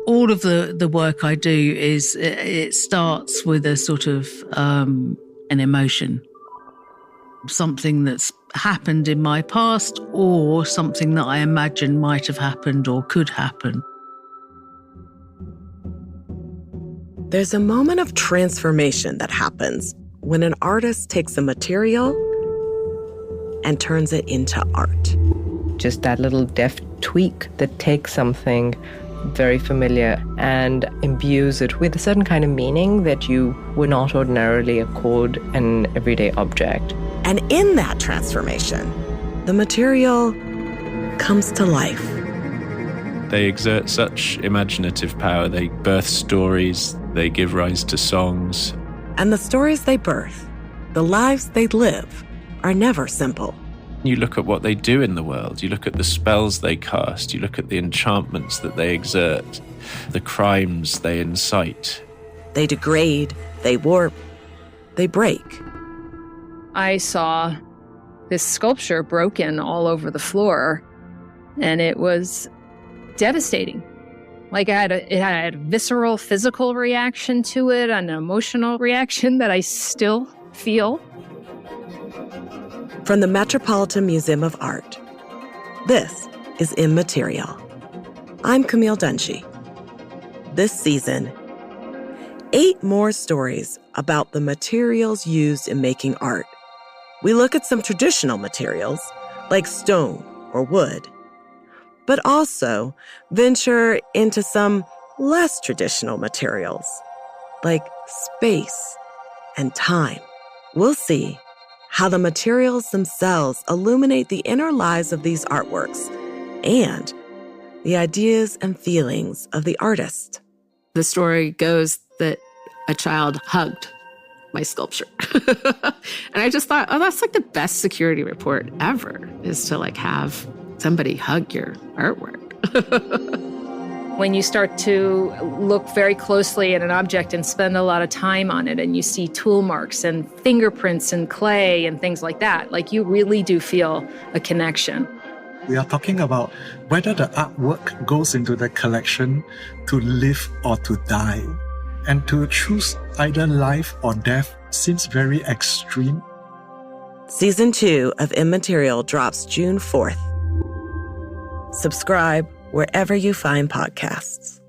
all of the work I do is, it starts with a sort of an emotion, something that's happened in my past or something that I imagine might have happened or could happen. There's a moment of transformation that happens when an artist takes a material and turns it into art. Just that little deft tweak that takes something very familiar and imbues it with a certain kind of meaning that you would not ordinarily accord an everyday object. And in that transformation, the material comes to life. They exert such imaginative power. They birth stories, they give rise to songs. And the stories they birth, the lives they live, are never simple. You look at what they do in the world, you look at the spells they cast, you look at the enchantments that they exert, the crimes they incite. They degrade, they warp, they break. I saw this sculpture broken all over the floor, and it was devastating. Like it had a visceral, physical reaction to it, an emotional reaction that I still feel. From the Metropolitan Museum of Art, this is Immaterial. I'm Camille Dungy. This season, 8 more stories about the materials used in making art. We look at some traditional materials, like stone or wood, but also venture into some less traditional materials, like space and time. We'll see how the materials themselves illuminate the inner lives of these artworks and the ideas and feelings of the artist. The story goes that a child hugged my sculpture. And I just thought, oh, that's like the best security report ever, is to like have somebody hug your artwork. When you start to look very closely at an object and spend a lot of time on it, and you see tool marks and fingerprints and clay and things like that, like you really do feel a connection. We are talking about whether the artwork goes into the collection to live or to die. And to choose either life or death seems very extreme. Season 2 of Immaterial drops June 4th. Subscribe wherever you find podcasts.